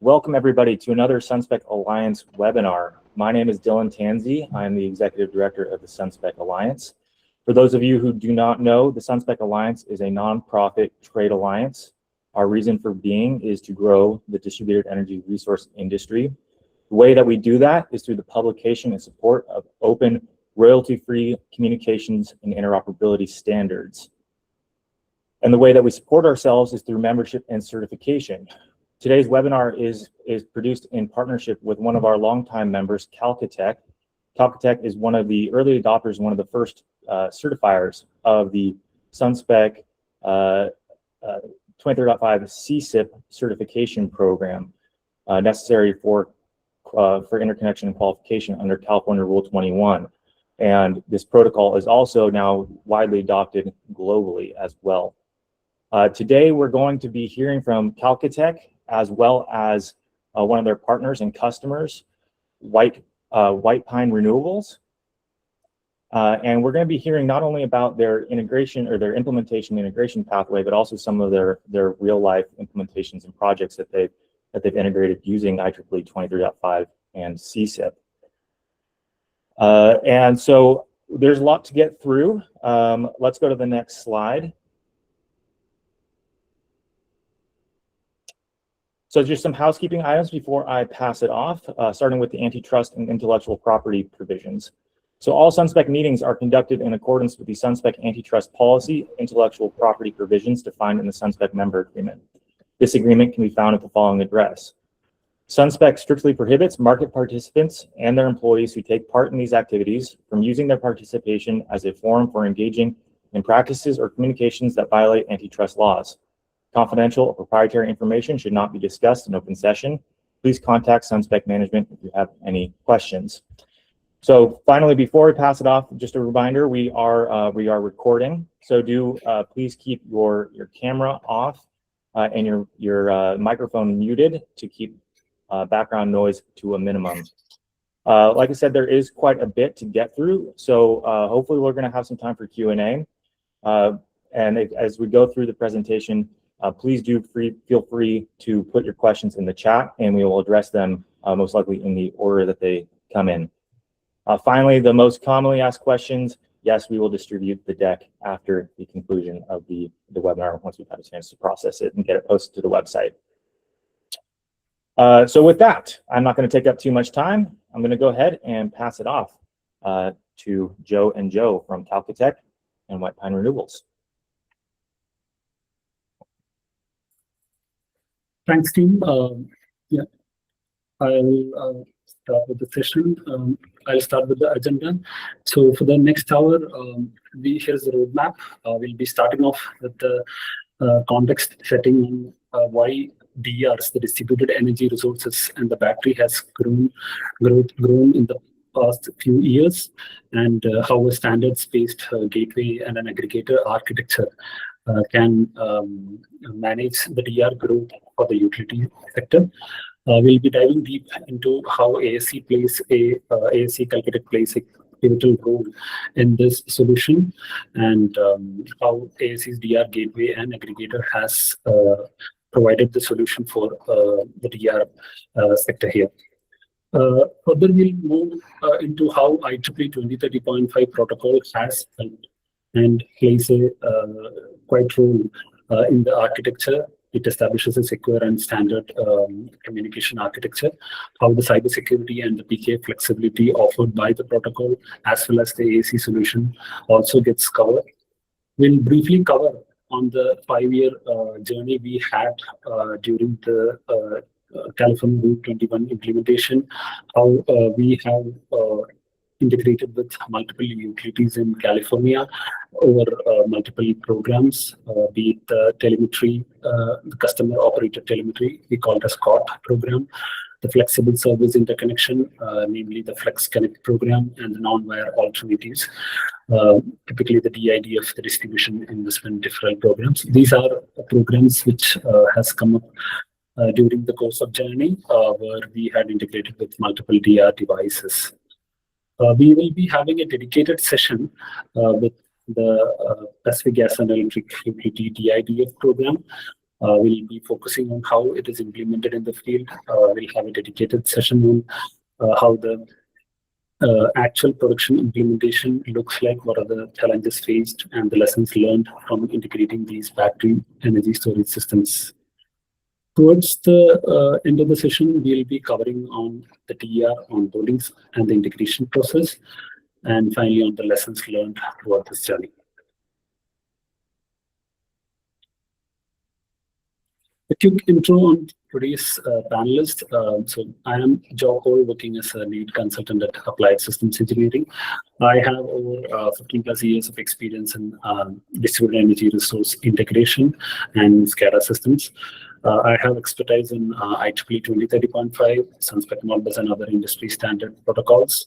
Welcome everybody to another SunSpec Alliance webinar. My name is Dylan Tanzi. I'm the Executive Director of the SunSpec Alliance. For those of you who do not know, the SunSpec Alliance is a nonprofit trade alliance. Our reason for being is to grow the distributed energy resource industry. The way that we do that is through the publication and support of open, royalty-free communications and interoperability standards. And the way that we support ourselves is through membership and certification. Today's webinar is produced in partnership with one of our longtime members, Kalkitech. Kalkitech is one of the early adopters, one of the first certifiers of the SunSpec 23.5 CSIP certification program necessary for interconnection and qualification under California Rule 21. And this protocol is also now widely adopted globally as well. Today, we're going to be hearing from Kalkitech as well as one of their partners and customers, White Pine Renewables. And we're going to be hearing not only about their integration or their implementation integration pathway, but also some of their real life implementations and projects that they've integrated using IEEE 23.5 and CSIP. And so there's a lot to get through. Let's go to the next slide. So just some housekeeping items before I pass it off, starting with the antitrust and intellectual property provisions. So all SunSpec meetings are conducted in accordance with the SunSpec antitrust policy, intellectual property provisions defined in the SunSpec member agreement. This agreement can be found at the following address. SunSpec strictly prohibits market participants and their employees who take part in these activities from using their participation as a forum for engaging in practices or communications that violate antitrust laws. Confidential or proprietary information should not be discussed in open session. Please contact SunSpec management if you have any questions. So finally, before we pass it off, just a reminder, we are recording. So do please keep your camera off and your microphone muted to keep background noise to a minimum. Like I said, there is quite a bit to get through. So hopefully we're going to have some time for Q&A. And as we go through the presentation, please do feel free to put your questions in the chat, and we will address them most likely in the order that they come in. Finally, the most commonly asked questions, yes, we will distribute the deck after the conclusion of the webinar once we've had a chance to process it and get it posted to the website. So with that, I'm not going to take up too much time. I'm going to go ahead and pass it off to Joe and Joe from Kalkitech and White Pine Renewables. Thanks, team. Yeah, I'll start with the session. I'll start with the agenda. So for the next hour, here's the roadmap. We'll be starting off with the context setting on why DERs, the distributed energy resources, and the battery has grown in the past few years, and how a standards-based gateway and an aggregator architecture can manage the DR growth for the utility sector. We'll be diving deep into how ASC Kalkitech plays a pivotal role in this solution, and how ASC's DR gateway and aggregator has provided the solution for the DR sector here. Further, we'll move into how IEEE 2030.5 protocol has helped and plays a quite role in the architecture. It establishes a secure and standard communication architecture, how the cybersecurity and the PK flexibility offered by the protocol, as well as the AAC solution, also gets covered. We'll briefly cover on the 5-year journey we had during the California Rule 21 implementation, how we have integrated with multiple utilities in California over multiple programs, be it the telemetry, the customer operated telemetry, we call it a SCOT program, the flexible service interconnection, namely the Flex Connect program, and the non-wire alternatives, typically the DIDF, the distribution investment deferral programs. These are programs which has come up during the course of journey, where we had integrated with multiple DR devices. We will be having a dedicated session with the Pacific Gas and Electric Utility DIDF program, We'll be focusing on how it is implemented in the field. We'll have a dedicated session on how the actual production implementation looks like, what are the challenges faced, and the lessons learned from integrating these battery energy storage systems. Towards the end of the session, we'll be covering on the TER onboardings and the integration process, and finally on the lessons learned throughout this journey. A quick intro on today's panelist. So I am Joe Hall, working as a lead consultant at Applied Systems Engineering. I have over 15 plus years of experience in distributed energy resource integration and SCADA systems. I have expertise in IEEE 2030.5, SunSpec Modbus, and other industry standard protocols.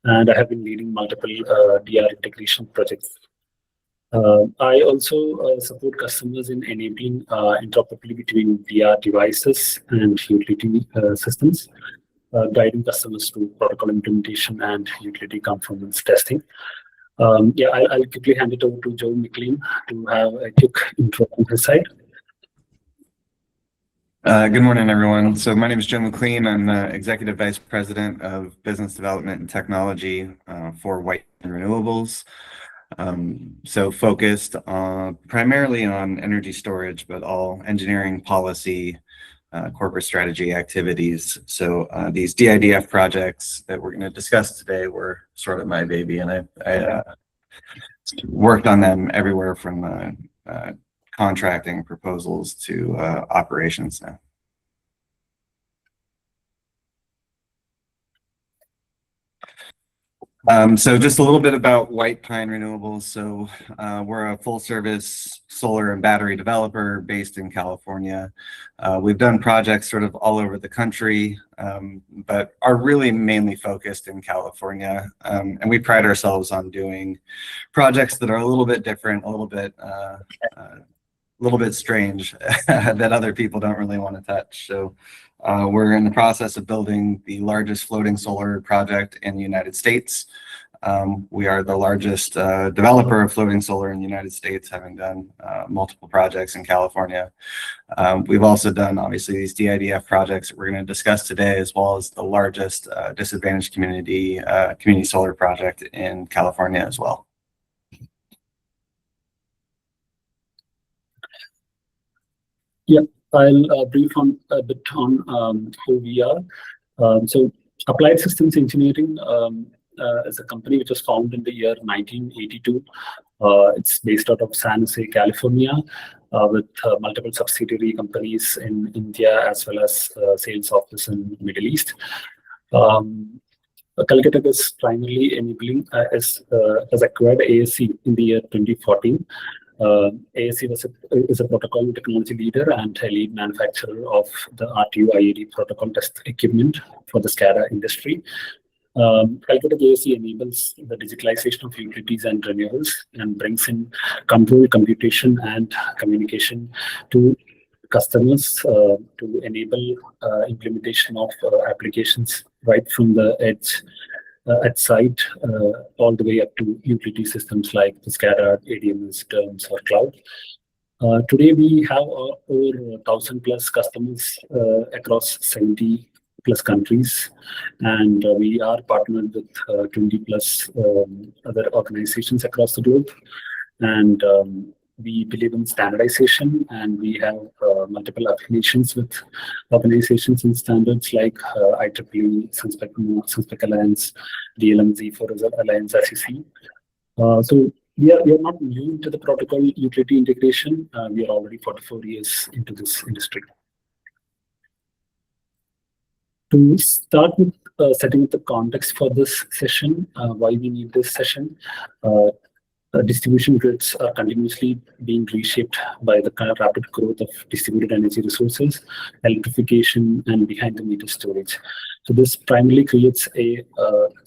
And I have been leading multiple DR integration projects. I also support customers in enabling interoperability between DR devices and utility systems, guiding customers through protocol implementation and utility conformance testing. I'll quickly hand it over to Joe McLean to have a quick intro on his side. Good morning, everyone. So my name is Jim McLean. I'm the Executive Vice President of Business Development and Technology for White Pine Renewables. So focused primarily on energy storage, but all engineering, policy, corporate strategy activities. So these DIDF projects that we're going to discuss today were sort of my baby, and I worked on them everywhere from contracting proposals to operations now. So just a little bit about White Pine Renewables. So we're a full service solar and battery developer based in California. We've done projects sort of all over the country, but are really mainly focused in California. And we pride ourselves on doing projects that are a little bit different, a little bit strange that other people don't really want to touch. So we're in the process of building the largest floating solar project in the United States. We are the largest developer of floating solar in the United States, having done multiple projects in California. We've also done, obviously, these DIDF projects that we're going to discuss today, as well as the largest disadvantaged community solar project in California as well. Yeah, I'll brief on a bit on who we are. So Applied Systems Engineering is a company which was founded in the year 1982. It's based out of San Jose, California, with multiple subsidiary companies in India, as well as sales office in the Middle East. Kalkitech is primarily enabling, has acquired ASC in the year 2014. ASC is a protocol technology leader and a lead manufacturer of the RTU IEEE protocol test equipment for the SCADA industry. Kalkitech ASC enables the digitalization of utilities and renewables and brings in control, computation, and communication to customers to enable implementation of applications right from the edge at site all the way up to utility systems like the SCADA, ADMS, terms, or cloud. Today we have over 1,000 plus customers across 70 plus countries, and we are partnered with 20 plus other organizations across the globe. And we believe in standardization, and we have multiple affiliations with organizations and standards like IEEE, SunSpec Alliance, DLMZ Alliance, as you see. So we are not new to the protocol utility integration. We are already 44 years into this industry. To start with setting up the context for this session, why we need this session. Distribution grids are continuously being reshaped by the kind of rapid growth of distributed energy resources, electrification, and behind-the-meter storage. So this primarily creates a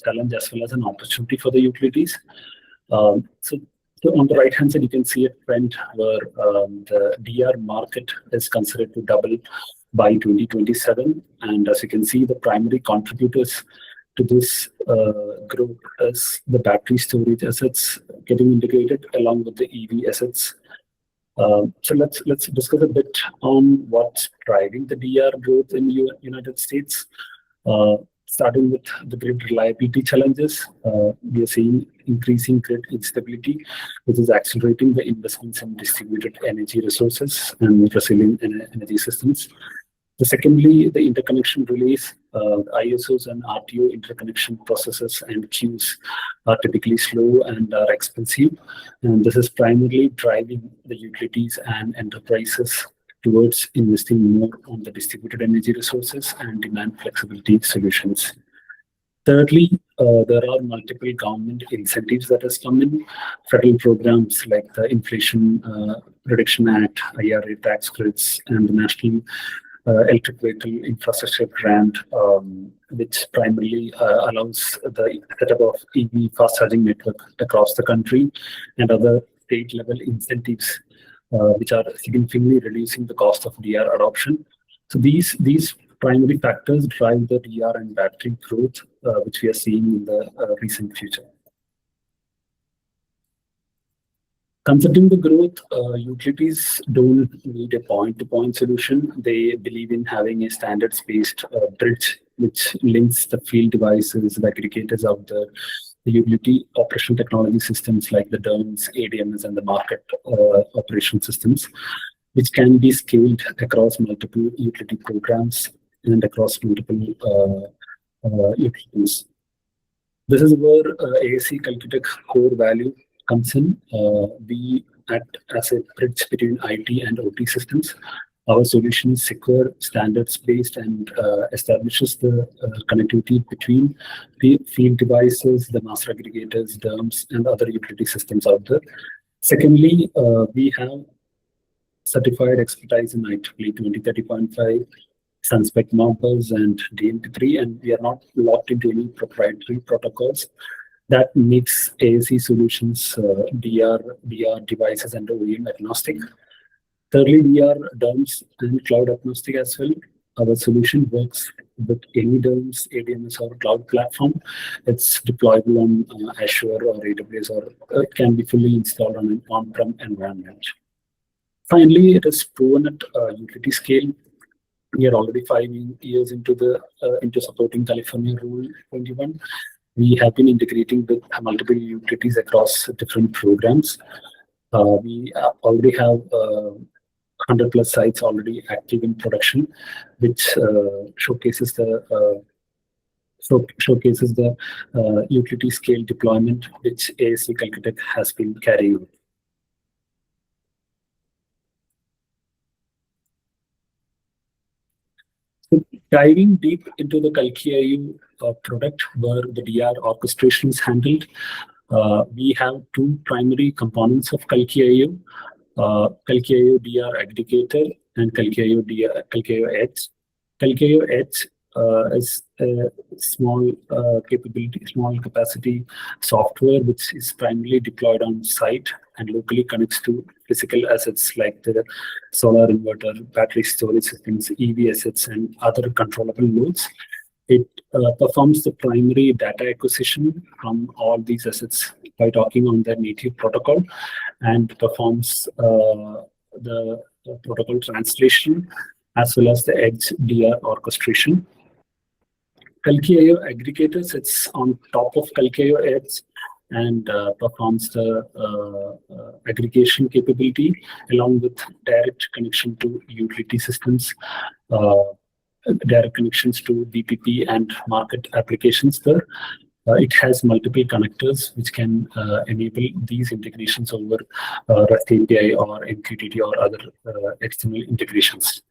challenge as well as an opportunity for the utilities. So on the right-hand side, you can see a trend where the DR market is considered to double by 2027. And as you can see, the primary contributors to this growth is the battery storage assets getting integrated along with the EV assets. So let's discuss a bit on what's driving the DR growth in the United States. Starting with the grid reliability challenges, we are seeing increasing grid instability, which is accelerating the investments in distributed energy resources and resilient energy systems. Secondly, the interconnection relays, ISOs and RTO interconnection processes and queues are typically slow and are expensive. And this is primarily driving the utilities and enterprises towards investing more on the distributed energy resources and demand flexibility solutions. Thirdly, there are multiple government incentives that has come in. Federal programs like the Inflation Reduction Act, IRA tax credits, and the National Electric Vehicle Infrastructure Grant, which primarily allows the setup of EV fast charging network across the country, and other state-level incentives, which are significantly reducing the cost of DR adoption. So these primary factors drive the DR and battery growth, which we are seeing in the recent future. Considering the growth, utilities don't need a point-to-point solution. They believe in having a standards-based bridge which links the field devices, the aggregators out there, the utility operation technology systems like the DERMS, ADMS, and the market operation systems, which can be scaled across multiple utility programs and across multiple utilities. This is where ASC Kalkitech core value comes in. We act as a bridge between IT and OT systems. Our solution is secure, standards-based, and establishes the connectivity between the field devices, the master aggregators, DERMS, and other utility systems out there. Secondly, we have certified expertise in IEEE 2030.5, SunSpec Modbus, and DNT3, and we are not locked into any proprietary protocols. That makes ASC solutions DR devices and OEM agnostic. Thirdly, we are DERMS and cloud agnostic as well. Our solution works with any DERMS, ADMS, or cloud platform. It's deployable on Azure or AWS, or it can be fully installed on an on-prem environment. Finally, it is proven at utility scale. We are already 5 years into supporting California Rule 21. We have been integrating with multiple utilities across different programs. We already have 100+ sites already active in production, which showcases the utility scale deployment which ASC Kalkitech has been carrying out. Diving deep into the KalkiIO product where the DR orchestration is handled, we have 2 primary components of KalkiIO, KalkiIO DR aggregator and KalkiIO Edge. KalkiIO Edge is a small capacity software which is primarily deployed on site and locally connects to physical assets like the solar inverter, battery storage systems, EV assets, and other controllable loads. It performs the primary data acquisition from all these assets by talking on their native protocol, and performs the protocol translation as well as the Edge DR orchestration. KalkiIO aggregator sits on top of KalkiIO Edge and performs the aggregation capability along with direct connection to utility systems, direct connections to BPP and market applications there. It has multiple connectors which can enable these integrations over REST API or MQTT or other external integrations.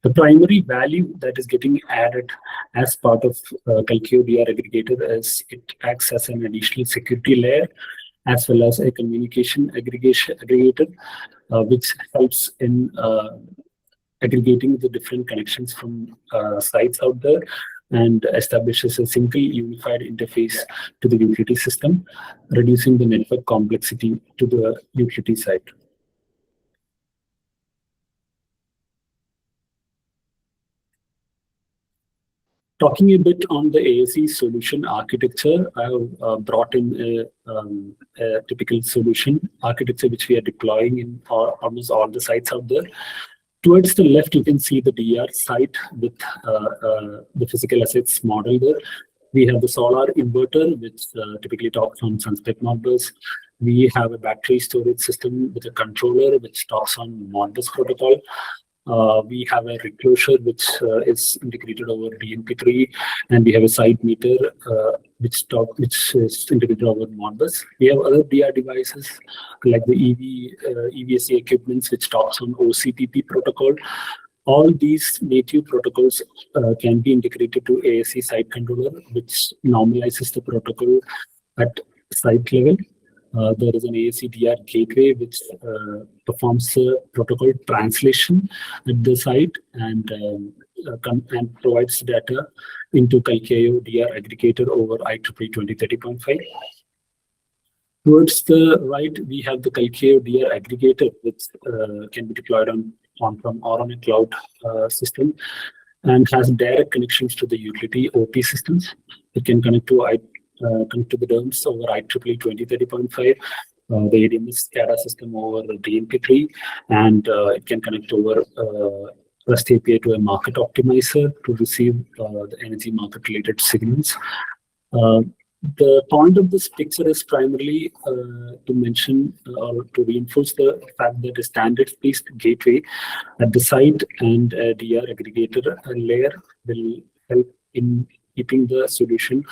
The primary value that is getting added as part of KalkiIO DR aggregator is it acts as an additional security layer as well as a communication aggregator, which helps in aggregating the different connections from sites out there and establishes a single unified interface to the utility system, reducing the network complexity to the utility side. Talking a bit on the ASE solution architecture, I have brought in a typical solution architecture which we are deploying in almost all the sites out there. Towards the left, you can see the DR site with the physical assets model there. We have the solar inverter, which typically talks on SunSpec Modbus. We have a battery storage system with a controller, which talks on Modbus protocol. We have a reclosure, which is integrated over DNP3, and we have a site meter, which is integrated over Modbus. We have other DR devices like the EVSE equipments, which talks on OCPP protocol. All these native protocols can be integrated to ASE site controller, which normalizes the protocol at site level. There is an ASE-DR gateway which performs the protocol translation at the site and provides data into Kalkitech DR aggregator over IEEE 2030.5. Towards the right, we have the Kalkitech DR aggregator, which can be deployed on-prem or on a cloud system and has direct connections to the utility OT systems. It can connect to the DERMS over IEEE 2030.5, the ADMS SCADA system over DNP3, and it can connect over REST API to a market optimizer to receive the energy market related signals. The point of this picture is primarily to mention or to reinforce the fact that a standards-based gateway at the site and a DR aggregator layer will help in keeping the solution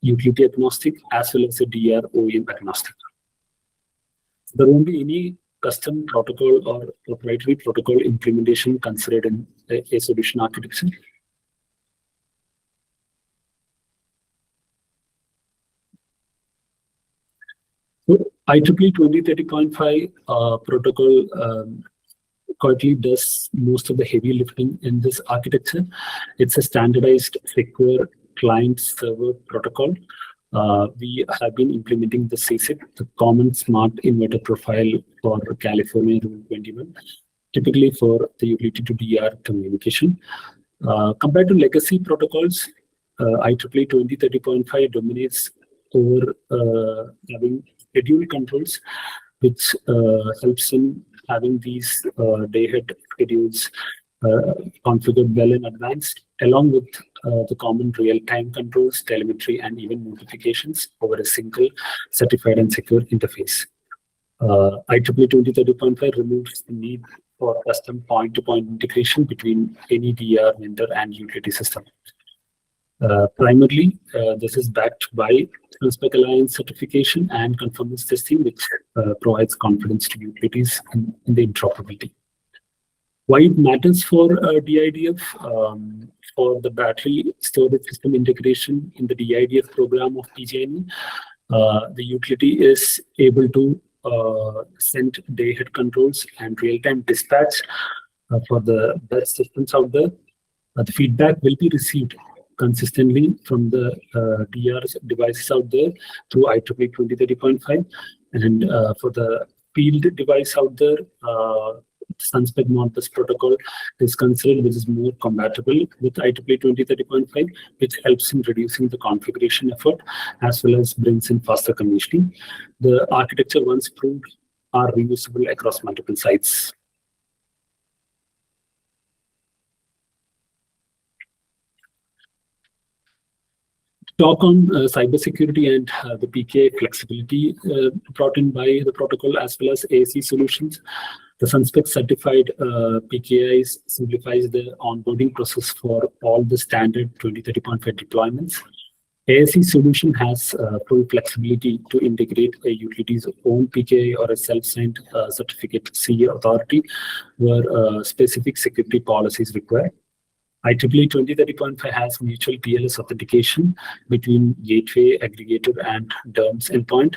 utility agnostic as well as a DR OEM agnostic. There won't be any custom protocol or proprietary protocol implementation considered in a solution architecture. So IEEE 2030.5 protocol currently does most of the heavy lifting in this architecture. It's a standardized secure client-server protocol. We have been implementing the CSIP, the Common Smart Inverter Profile for California Rule 21, typically for the utility to DR communication. Compared to legacy protocols, IEEE 2030.5 dominates over having schedule controls, which helps in having these day-ahead schedules configured well in advance, along with the common real-time controls, telemetry, and even notifications over a single certified and secure interface. IEEE 2030.5 removes the need for custom point-to-point integration between any DR vendor and utility system. Primarily, this is backed by SunSpec Alliance certification and conformance testing, which provides confidence to utilities in the interoperability. Why it matters for DIDF, for the battery storage system integration in the DIDF program of PG&E, the utility is able to send day-ahead controls and real-time dispatch for the best systems out there. The feedback will be received consistently from the DR devices out there through IEEE 2030.5, and for the field device out there, SunSpec Modbus protocol is considered, which is more compatible with IEEE 2030.5, which helps in reducing the configuration effort as well as brings in faster commissioning. The architecture once proved are reusable across multiple sites. Talk on cybersecurity and the PKI flexibility brought in by the protocol as well as ASE solutions. The SunSpec certified PKIs simplifies the onboarding process for all the standard 2030.5 deployments. ASE solution has full flexibility to integrate a utility's own PKI or a self-signed certificate CA authority where specific security policies required. IEEE 2030.5 has mutual TLS authentication between gateway, aggregator, and DERMS endpoint.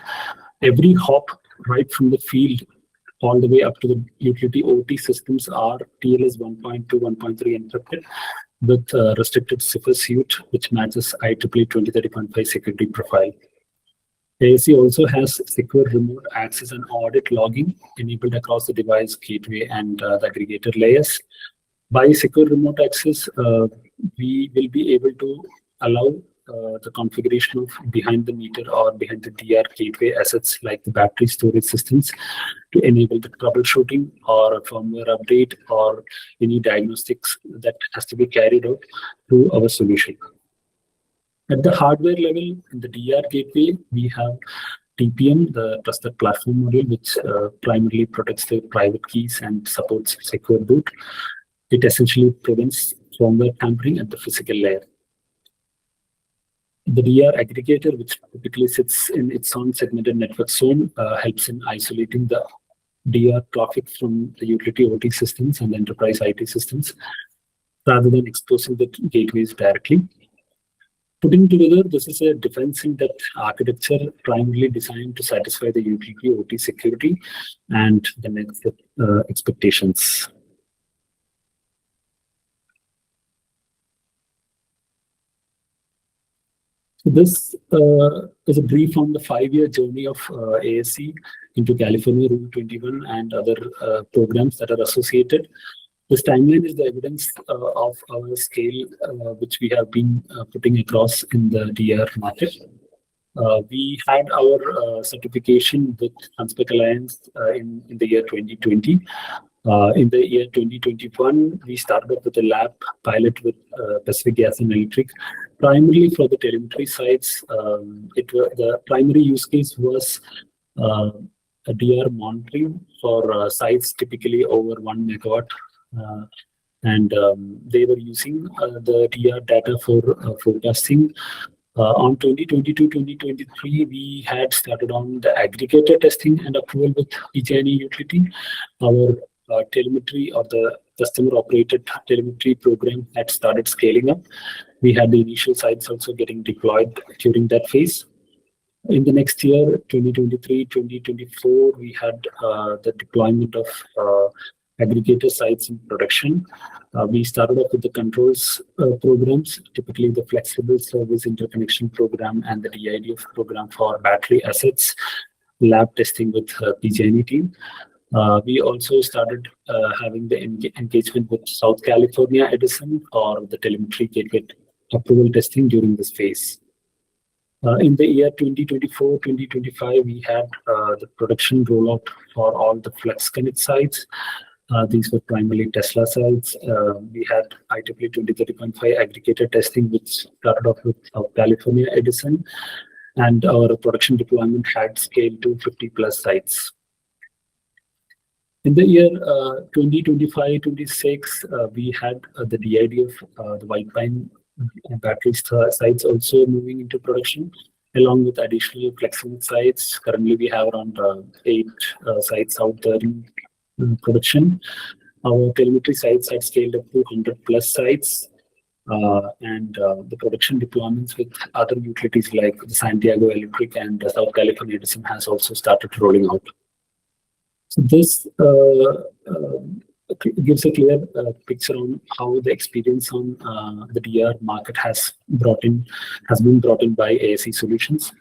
Every hop right from the field all the way up to the utility OT systems are TLS 1.2, 1.3 encrypted with restricted cipher suite, which matches IEEE 2030.5 security profile. ASE also has secure remote access and audit logging enabled across the device, gateway, and the aggregator layers. By secure remote access, we will be able to allow the configuration of behind the meter or behind the DR gateway assets like the battery storage systems to enable the troubleshooting or a firmware update or any diagnostics that has to be carried out through our solution. At the hardware level, in the DR gateway, we have TPM, the Trusted Platform Module, which primarily protects the private keys and supports secure boot. It essentially prevents firmware tampering at the physical layer. The DR aggregator, which typically sits in its own segmented network zone, helps in isolating the DR traffic from the utility OT systems and enterprise IT systems, rather than exposing the gateways directly. Putting together, this is a defense-in-depth architecture primarily designed to satisfy the utility OT security and the network expectations. So this is a brief on the 5-year journey of ASC into California Rule 21 and other programs that are associated. This timeline is the evidence of our scale, which we have been putting across in the DR market. We had our certification with SunSpec Alliance in the year 2020. In the year 2021, we started with a lab pilot with Pacific Gas and Electric, primarily for the telemetry sites. The primary use case was a DR monitoring for sites typically over 1 megawatt. And they were using the DR data for forecasting. On 2022-2023, we had started on the aggregator testing and approval with PG&E utility. Our telemetry or the customer-operated telemetry program had started scaling up. We had the initial sites also getting deployed during that phase. In the next year, 2023-2024, we had the deployment of aggregator sites in production. We started off with the controls programs, typically the flexible service interconnection program and the DIDF program for battery assets, lab testing with PG&E team. We also started having the engagement with South California Edison for the telemetry gateway approval testing during this phase. In the year 2024-2025, we had the production rollout for all the FlexConnect sites. These were primarily Tesla sites. We had IEEE 2030.5 aggregator testing, which started off with South California Edison, and our production deployment had scaled to 50 plus sites. In the year 2025-26, we had the DIDF, the White Pine battery sites also moving into production, along with additional flexible sites. Currently, we have around 8 sites out there in production. Our telemetry sites had scaled up to 100 plus sites, and the production deployments with other utilities like the Santiago Electric and South California Edison has also started rolling out. So this gives a clear picture on how the experience on the DR market has been brought in by ASC Solutions.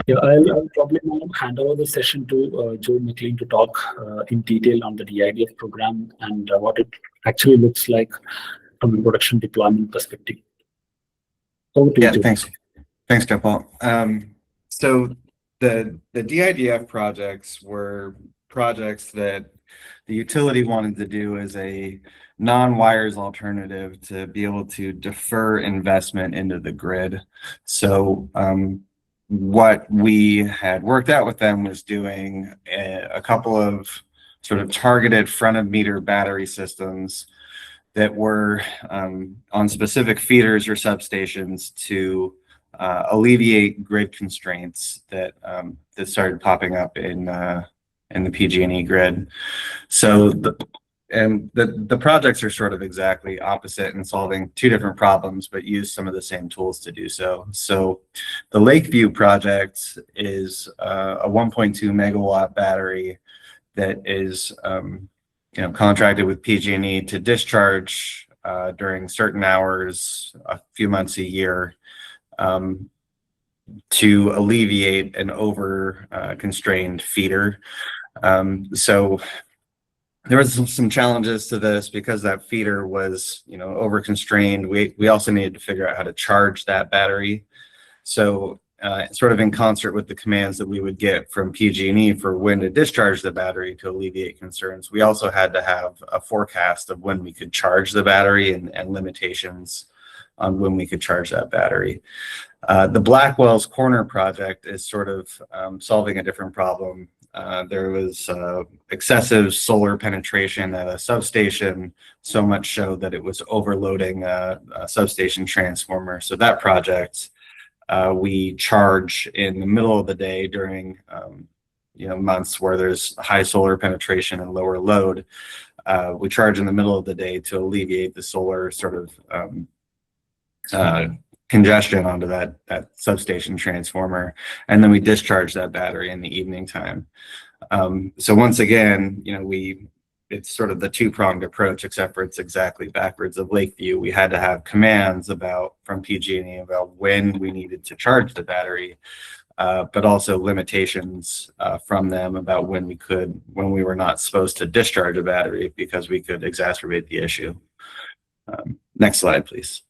Yeah, I'll probably now hand over the session to Joe McLean to talk in detail on the DIDF program and what it actually looks like from a production deployment perspective. Over to you, Joe. Thanks, Gopal. So the DIDF projects were projects that the utility wanted to do as a non-wires alternative to be able to defer investment into the grid. So what we had worked out with them was doing a couple of sort of targeted front-of-meter battery systems that were on specific feeders or substations to alleviate grid constraints that started popping up in the PG&E grid. So the projects are sort of exactly opposite and solving two different problems, but use some of the same tools to do so. So the Lakeview project is a 1.2 megawatt battery that is contracted with PG&E to discharge during certain hours, a few months a year, to alleviate an over constrained feeder. So there was some challenges to this because that feeder was, over constrained. We also needed to figure out how to charge that battery. So sort of in concert with the commands that we would get from PG&E for when to discharge the battery to alleviate concerns, we also had to have a forecast of when we could charge the battery and limitations on when we could charge that battery. The Blackwell's Corner project is sort of solving a different problem. There was excessive solar penetration at a substation, so much so that it was overloading a substation transformer. So that project, we charge in the middle of the day during months where there's high solar penetration and lower load. We charge in the middle of the day to alleviate the solar sort of congestion onto that substation transformer, and then we discharge that battery in the evening time. So once again, it's sort of the two-pronged approach, except for it's exactly backwards of Lakeview. We had to have commands from PG&E about when we needed to charge the battery, but also limitations from them about when we were not supposed to discharge a battery because we could exacerbate the issue. Next slide, please.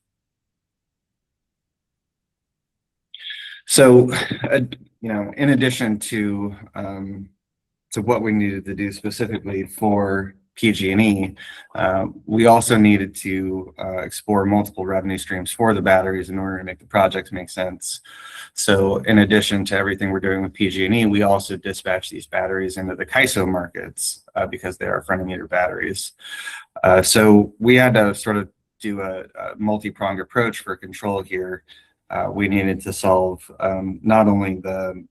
So, in addition to what we needed to do specifically for PG&E, we also needed to explore multiple revenue streams for the batteries in order to make the projects make sense. So in addition to everything we're doing with PG&E, we also dispatch these batteries into the CAISO markets because they are front-of-meter batteries. So we had to sort of do a multi-pronged approach for control here. We needed to solve not only the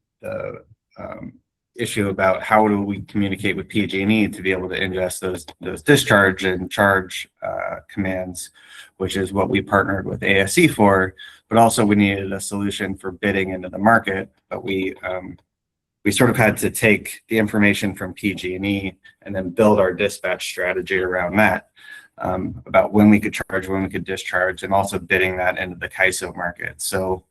issue about how do we communicate with PG&E to be able to ingest those discharge and charge commands, which is what we partnered with ASE for, but also we needed a solution for bidding into the market. But we sort of had to take the information from PG&E and then build our dispatch strategy around that. About when we could charge, when we could discharge, and also bidding that into the CAISO market. So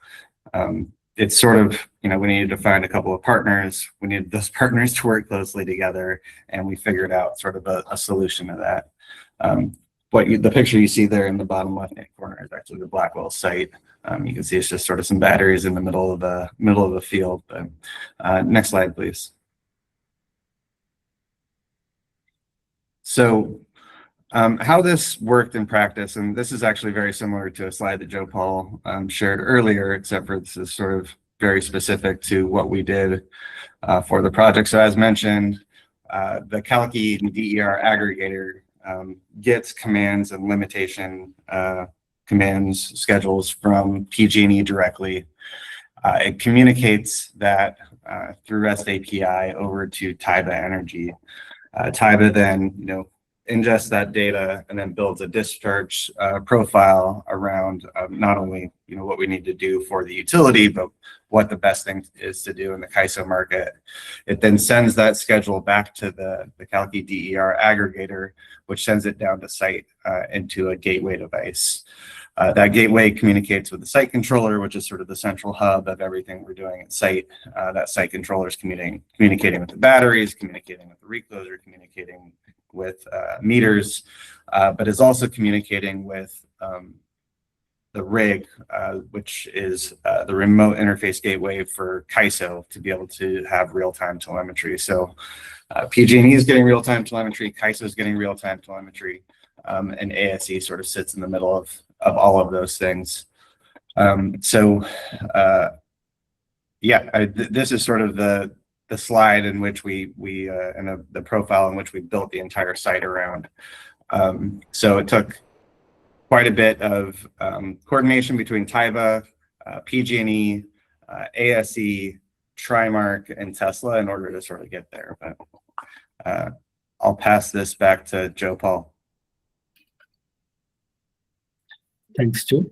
it's sort of, we needed to find a couple of partners. We needed those partners to work closely together, and we figured out sort of a solution to that. The picture you see there in the bottom left-hand corner is actually the Blackwell site. You can see it's just sort of some batteries in the middle of the field. But next slide, please. So how this worked in practice, and this is actually very similar to a slide that Joe Paul shared earlier, except for this is sort of very specific to what we did for the project. So as mentioned, the Kalki DER aggregator gets commands and limitation commands schedules from PG&E directly. It communicates that through REST API over to Taiba Energy. Taiba then, ingest that data and then builds a discharge profile around not only what we need to do for the utility, but what the best thing is to do in the CAISO market. It then sends that schedule back to the Kalki DER aggregator, which sends it down to site into a gateway device. That gateway communicates with the site controller, which is sort of the central hub of everything we're doing at site. That site controller is communicating with the batteries, communicating with the recloser, communicating with meters, but is also communicating with the rig, which is the remote interface gateway for CAISO to be able to have real-time telemetry. So PG&E is getting real-time telemetry, CAISO is getting real-time telemetry, and ASE sort of sits in the middle of all of those things. This is sort of the slide in which we and the profile in which we built the entire site around. So it took quite a bit of coordination between Taiba, PG&E, ASE, Trimark, and Tesla in order to sort of get there. But I'll pass this back to Joe Paul. Thanks, Joe.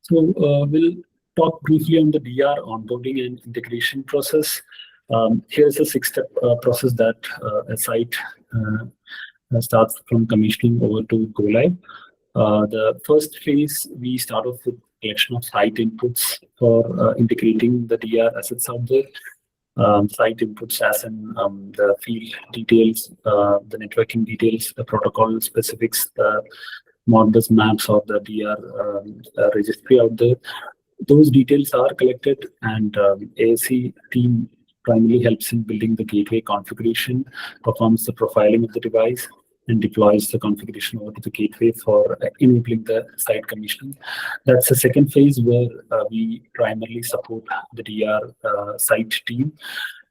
So we'll talk briefly on the DR onboarding and integration process. Here's a 6-step process that a site starts from commissioning over to go live. The first phase, we start off with collection of site inputs for integrating the DR assets out there. site inputs as in the field details, the networking details, the protocol specifics, the Modbus maps or the DR registry out there. Those details are collected, and ASC team primarily helps in building the gateway configuration, performs the profiling of the device, and deploys the configuration over to the gateway for enabling the site commissioning. That's the second phase where we primarily support the DR site team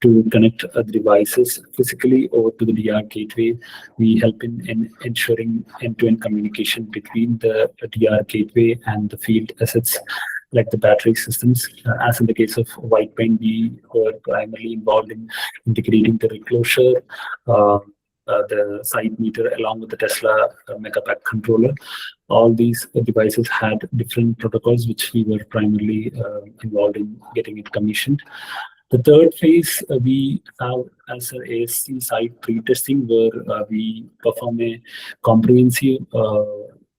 to connect the devices physically over to the DR gateway. We help in ensuring end-to-end communication between the DR gateway and the field assets like the battery systems. As in the case of White Pine, we were primarily involved in integrating the reclosure, the site meter along with the Tesla Megapack controller. All these devices had different protocols which we were primarily involved in getting it commissioned. The third phase we have as an ASC site pre-testing, where we perform a comprehensive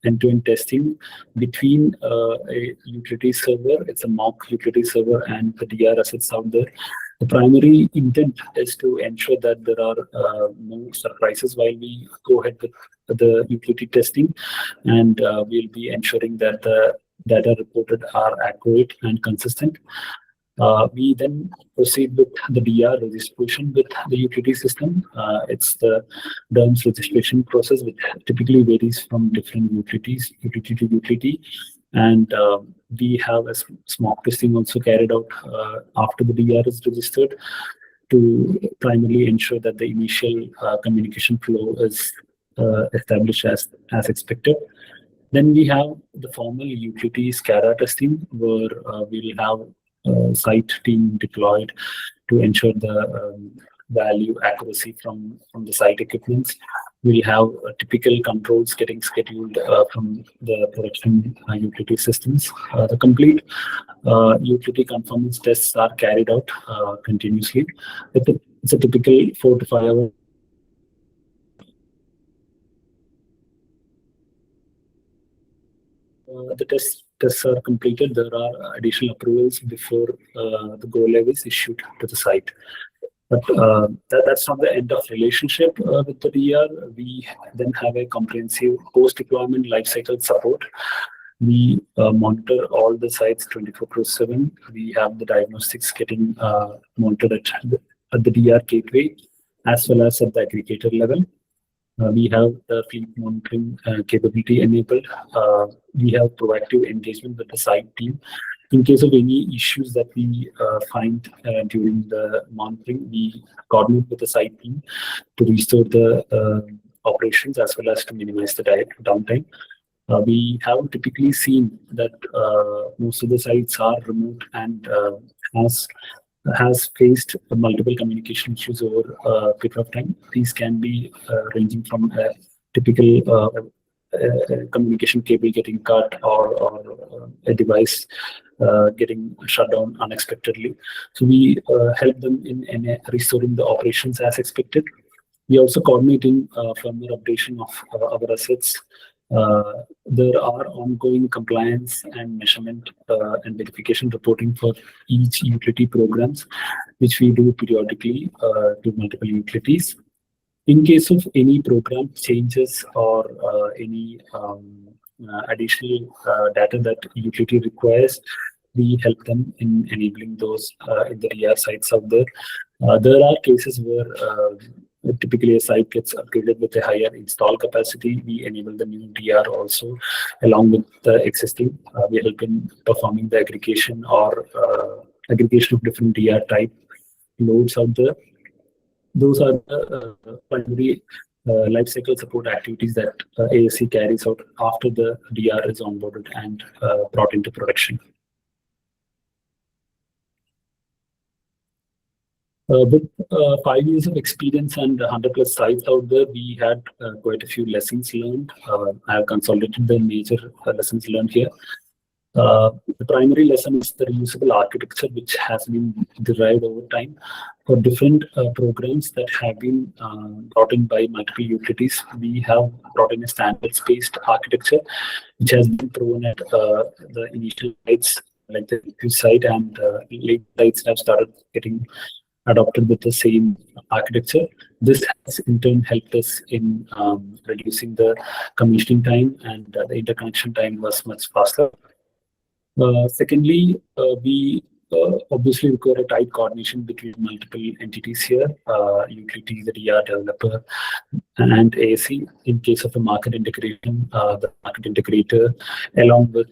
end-to-end testing between a utility server, it's a mock utility server, and the DR assets out there. The primary intent is to ensure that there are no surprises while we go ahead with the utility testing, and we'll be ensuring that the data reported are accurate and consistent. We then proceed with the DR registration with the utility system. It's the DERMS registration process, which typically varies from different utilities, utility to utility. And we have a smoke testing also carried out after the DR is registered to primarily ensure that the initial communication flow is established as expected. Then we have the formal utility SCADA testing, where we'll have site team deployed to ensure the value accuracy from the site equipments. We'll have typical controls getting scheduled from the production utility systems. The complete utility conformance tests are carried out continuously. It's a typical 4 to 5 hour. The tests are completed. There are additional approvals before the go live is issued to the site. But that's not the end of relationship with the DR. We then have a comprehensive post-deployment lifecycle support. We monitor all the sites 24/7. We have the diagnostics getting monitored at the DR gateway as well as at the aggregator level. We have the fleet monitoring capability enabled. We have proactive engagement with the site team. In case of any issues that we find during the monitoring, we coordinate with the site team to restore the operations as well as to minimize the downtime. We have typically seen that most of the sites are remote and has faced multiple communication issues over a period of time. These can be ranging from a typical communication cable getting cut or a device getting shut down unexpectedly. So we help them in restoring the operations as expected. We also coordinating firmware updation of our assets. There are ongoing compliance and measurement and verification reporting for each utility programs, which we do periodically to multiple utilities. In case of any program changes or any additional data that utility requires, we help them in enabling those in the DR sites out there. There are cases where typically a site gets upgraded with a higher install capacity. We enable the new DR also along with the existing. We help in performing the aggregation or aggregation of different DR type loads out there. Those are the primary lifecycle support activities that ASC carries out after the DR is onboarded and brought into production. With 5 years of experience and 100+ sites out there, we had quite a few lessons learned. I have consolidated the major lessons learned here. The primary lesson is the reusable architecture, which has been derived over time for different programs that have been brought in by multiple utilities. We have brought in a standards-based architecture, which has been proven at the initial sites like the site, and late sites have started getting adopted with the same architecture. This has in turn helped us in reducing the commissioning time, and the interconnection time was much faster. Secondly, we obviously require a tight coordination between multiple entities here, utility, the DR developer, and ASC. In case of a market integration, the market integrator, along with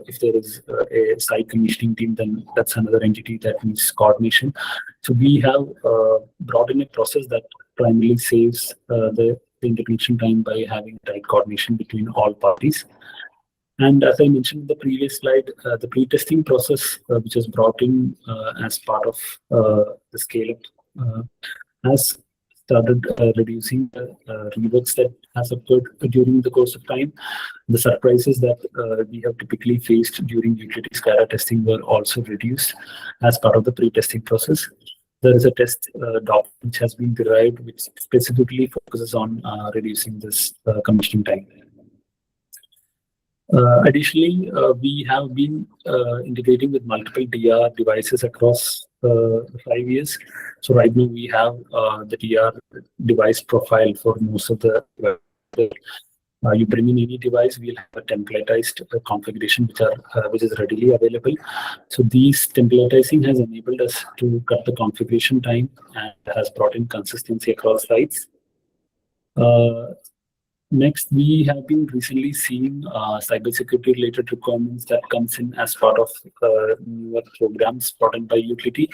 if there is a site commissioning team, then that's another entity that needs coordination. So we have brought in a process that primarily saves the interconnection time by having tight coordination between all parties. And as I mentioned in the previous slide, the pre-testing process, which was brought in as part of the scale-up, has started reducing the reworks that has occurred during the course of time. The surprises that we have typically faced during utility SCADA testing were also reduced as part of the pre-testing process. There is a test doc which has been derived, which specifically focuses on reducing this commissioning time. Additionally, we have been integrating with multiple DR devices across 5 years. So right now we have the DR device profile for most of the you bring in any device, we'll have a templatized configuration which is readily available. So these templatizing has enabled us to cut the configuration time and has brought in consistency across sites. Next, we have been recently seeing cybersecurity related requirements that comes in as part of newer programs brought in by utility.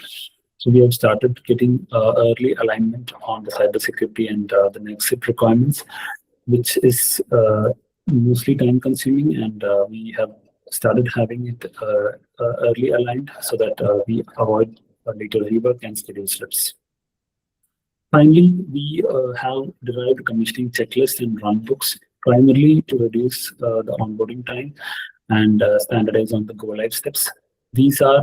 So we have started getting early alignment on the cybersecurity and the next set requirements, which is mostly time consuming, and we have started having it early aligned so that we avoid later rework and schedule slips. Finally, we have derived commissioning checklists and runbooks primarily to reduce the onboarding time and standardize on the go-live steps. These are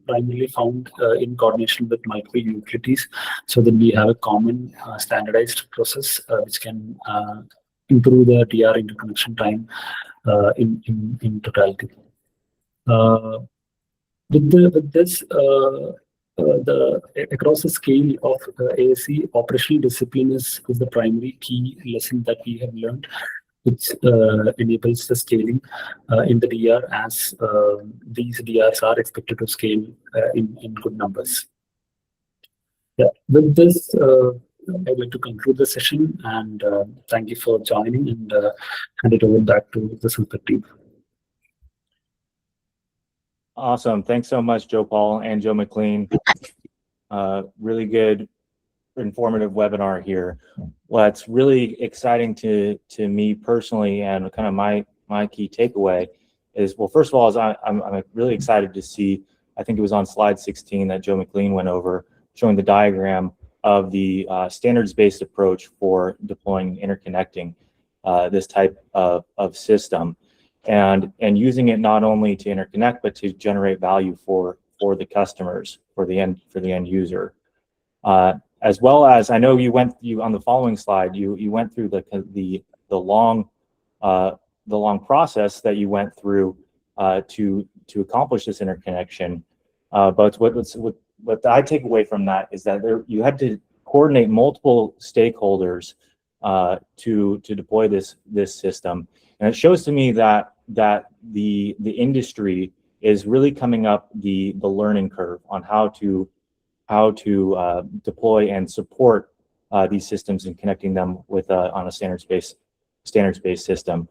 primarily found in coordination with multiple utilities, so that we have a common standardized process which can improve the DR interconnection time in totality. With this, across the scale of ASC, operational discipline is the primary key lesson that we have learned, which enables the scaling in the DR as these DRs are expected to scale in good numbers. Yeah, with this, I'd like to conclude the session, and thank you for joining, and hand it over back to the SunSpec team. Awesome. Thanks so much, Joe Paul and Joe McLean. Really good, informative webinar here. What's really exciting to me personally, and kind of my key takeaway is, well, first of all, is I'm really excited to see, I think it was on slide 16 that Joe McLean went over, showing the diagram of the standards-based approach for deploying interconnecting this type of system. And using it not only to interconnect, but to generate value for the customers, for the end user, as well as, I know you on the following slide, you went through the long process that you went through to accomplish this interconnection. But what I take away from that is that you had to coordinate multiple stakeholders to deploy this system, and it shows to me that the industry is really coming up the learning curve on how to deploy and support these systems and connecting them with on a standards-based system.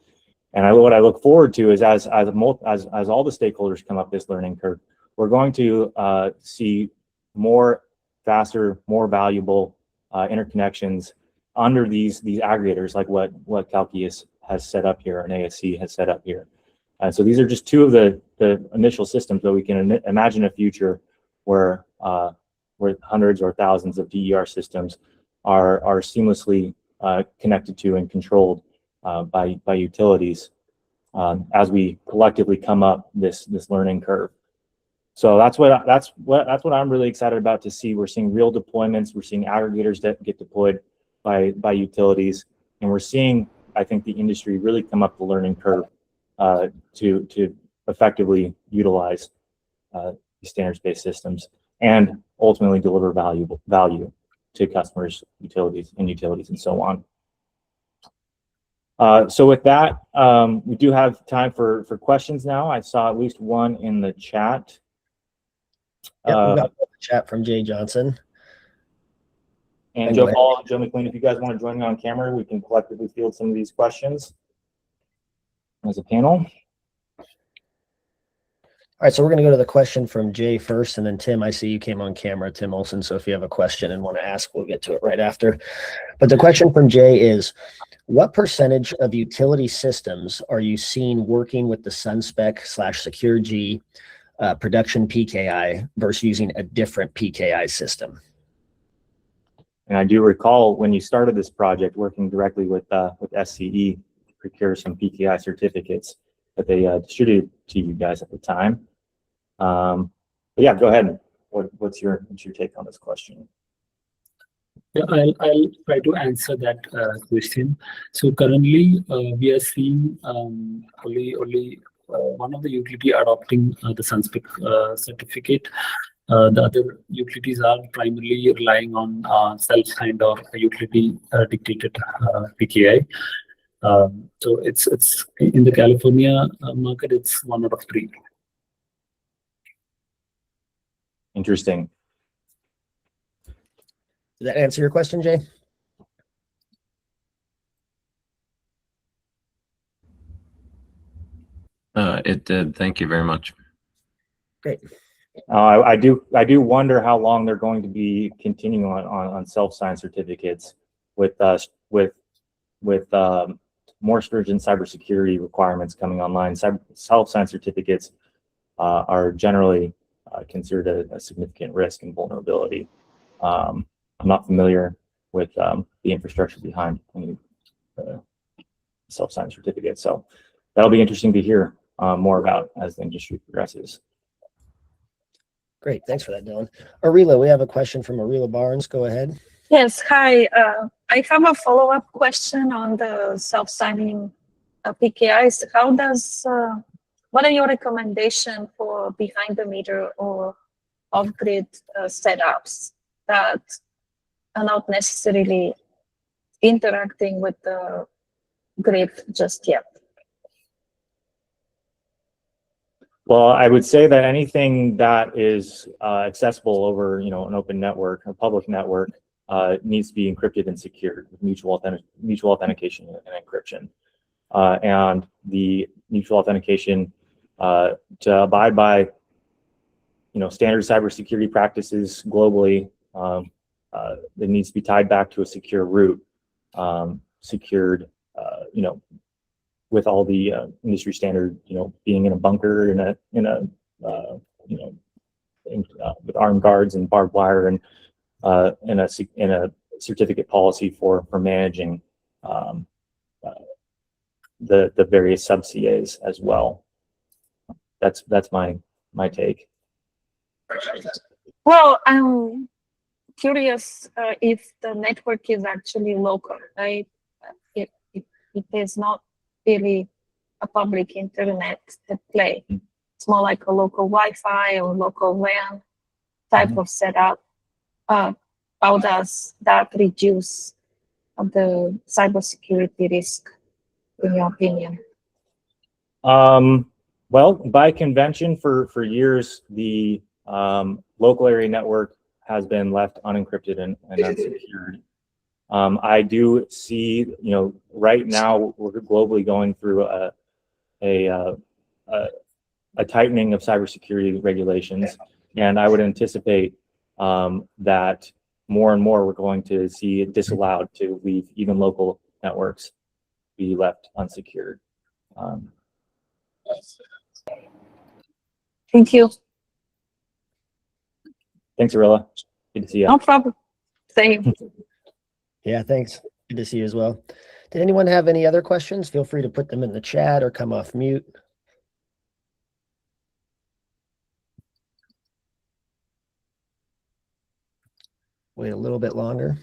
And what I look forward to is as all the stakeholders come up this learning curve, we're going to see more faster, more valuable interconnections under these aggregators, like what Kalki has set up here and ASC has set up here. And so these are just two of the initial systems, but we can imagine a future where hundreds or thousands of DER systems are seamlessly connected to and controlled by utilities as we collectively come up this learning curve. So that's what I'm really excited about to see. We're seeing real deployments. We're seeing aggregators that get deployed by utilities, and we're seeing, I think, the industry really come up the learning curve to effectively utilize these standards-based systems and ultimately deliver value to customers, utilities, and so on. So with that, we do have time for questions now. I saw at least one in the chat. Yep, we got the chat from Jay Johnson. And Joe Paul and Joe McLean, if you guys want to join me on camera, we can collectively field some of these questions as a panel. All right, so we're going to go to the question from Jay first, and then Tim, I see you came on camera, Tim Olson, so if you have a question and want to ask, we'll get to it right after. But the question from Jay is, what percentage of utility systems are you seeing working with the SunSpec/SecureG production PKI versus using a different PKI system? And I do recall when you started this project working directly with SCE to procure some PKI certificates that they distributed to you guys at the time. But yeah, go ahead. What's your take on this question? Yeah, I'll try to answer that question. So currently, we are seeing only one of the utility adopting the SunSpec certificate. The other utilities are primarily relying on self-signed or utility dictated PKI. So it's in the California market, it's 1 out of 3. Interesting. Did that answer your question, Jay? It did. Thank you very much. Great. I do wonder how long they're going to be continuing on self-signed certificates with more stringent cybersecurity requirements coming online. Self-signed certificates are generally considered a significant risk and vulnerability. I'm not familiar with the infrastructure behind self-signed certificates, so that'll be interesting to hear more about as the industry progresses. Great, thanks for that, Dylan. Arila, we have a question from Arila Barnes. Go ahead. Yes, hi. I have a follow-up question on the self-signing PKIs. What are your recommendations for behind the meter or off-grid setups that are not necessarily interacting with the grid just yet? Well, I would say that anything that is accessible over, an open network, a public network, needs to be encrypted and secured with mutual authentication and encryption. And the mutual authentication to abide by, standard cybersecurity practices globally, it needs to be tied back to a secure route, secured, with all the industry standard, being in a bunker, with armed guards and barbed wire, and in a certificate policy for managing the various sub-CAs as well. That's my take. Well, I'm curious if the network is actually local, right? It is not really a public internet at play. It's more like a local Wi-Fi or local WAN type of setup. How does that reduce the cybersecurity risk, in your opinion? Well, by convention, for years, the local area network has been left unencrypted and unsecured. I do see, right now we're globally going through a tightening of cybersecurity regulations, and I would anticipate that more and more we're going to see it disallowed to leave even local networks be left unsecured. Thank you. Thanks, Arilla. Good to see you. No problem. Same. Yeah, thanks. Good to see you as well. Did anyone have any other questions? Feel free to put them in the chat or come off mute. Wait a little bit longer.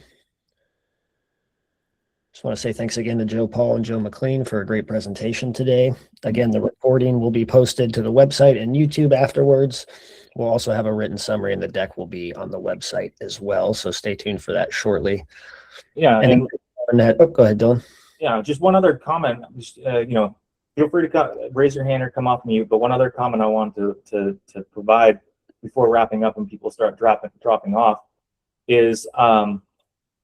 Just want to say thanks again to Joe Paul and Joe McLean for a great presentation today. Again, the recording will be posted to the website and YouTube afterwards. We'll also have a written summary, and the deck will be on the website as well. So stay tuned for that shortly. Yeah, and Oh, go ahead, Dylan. yeah, just one other comment. Just, feel free to raise your hand or come off mute. But one other comment I want to provide before wrapping up and people start dropping off is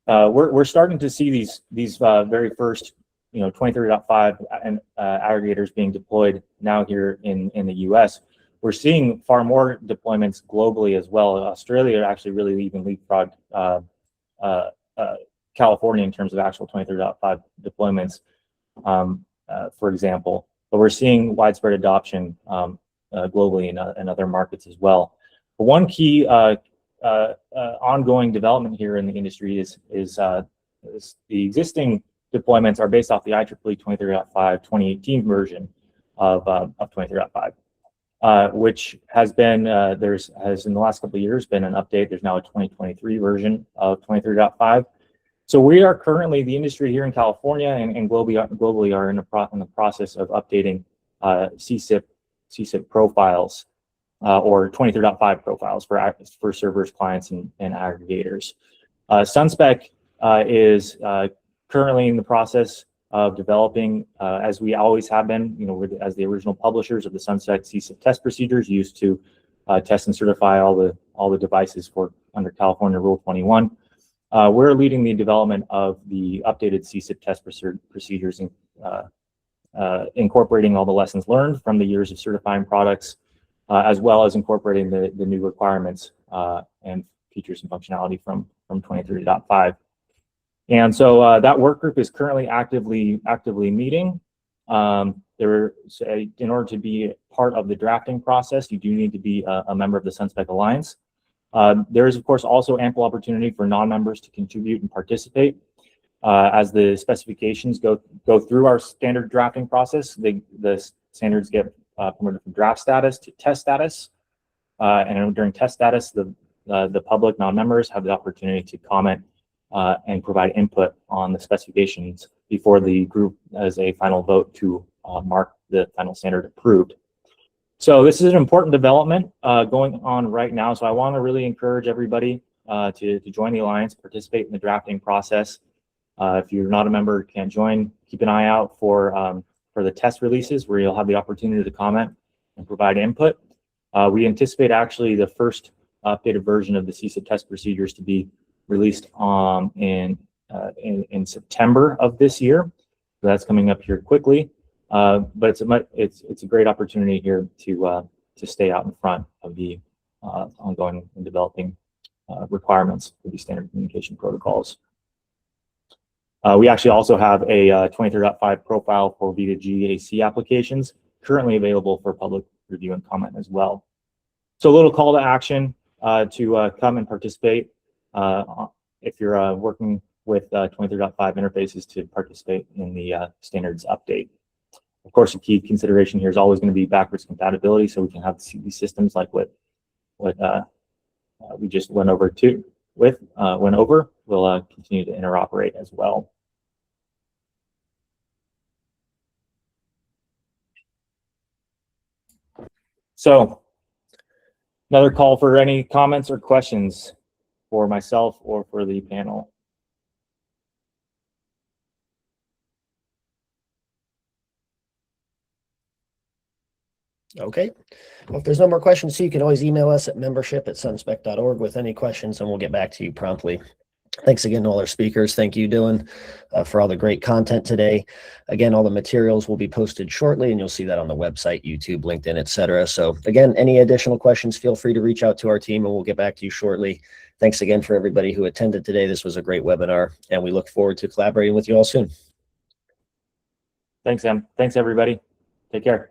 we're starting to see these very first 23.5 and aggregators being deployed now here in the U.S. We're seeing far more deployments globally as well. Australia actually really even leapfrogged California in terms of actual 23.5 deployments, for example. But we're seeing widespread adoption globally in other markets as well. But one key ongoing development here in the industry is the existing deployments are based off the IEEE 23.5 2018 version of 23.5, which has been has in the last couple of years been an update. There's now a 2023 version of 23.5. So we are currently, the industry here in California and globally are in the process of updating CSIP profiles or 23.5 profiles for servers, clients, and aggregators. SunSpec is currently in the process of developing, as we always have been, as the original publishers of the SunSpec CSIP test procedures used to test and certify all the devices under California Rule 21. We're leading the development of the updated CSIP test procedures, incorporating all the lessons learned from the years of certifying products, as well as incorporating the new requirements and features and functionality from 23.5. And so that work group is currently actively meeting. In order to be part of the drafting process, you do need to be a member of the SunSpec Alliance. There is, of course, also ample opportunity for non-members to contribute and participate. As the specifications go through our standard drafting process, the standards get promoted from draft status to test status. And during test status, the public non-members have the opportunity to comment and provide input on the specifications before the group has a final vote to mark the final standard approved. So this is an important development going on right now. So I want to really encourage everybody to join the Alliance, participate in the drafting process. If you're not a member, can't join, keep an eye out for the test releases where you'll have the opportunity to comment and provide input. We anticipate actually the first updated version of the CSIP test procedures to be released in September of this year. So that's coming up here quickly. But it's a great opportunity here to stay out in front of the ongoing and developing requirements for these standard communication protocols. We actually also have a 23.5 profile for V2G AC applications currently available for public review and comment as well. So a little call to action to come and participate if you're working with 23.5 interfaces to participate in the standards update. Of course, a key consideration here is always going to be backwards compatibility, so we can have these systems like what we just went over. We'll continue to interoperate as well. So, another call for any comments or questions for myself or for the panel. Okay. Well, if there's no more questions, so you can always email us at membership@sunspec.org with any questions, and we'll get back to you promptly. Thanks again to all our speakers. Thank you, Dylan, for all the great content today. Again, all the materials will be posted shortly, and you'll see that on the website, YouTube, LinkedIn, etc. So again, any additional questions, feel free to reach out to our team, and we'll get back to you shortly. Thanks again for everybody who attended today. This was a great webinar, and we look forward to collaborating with you all soon. Thanks, Em. Thanks, everybody. Take care.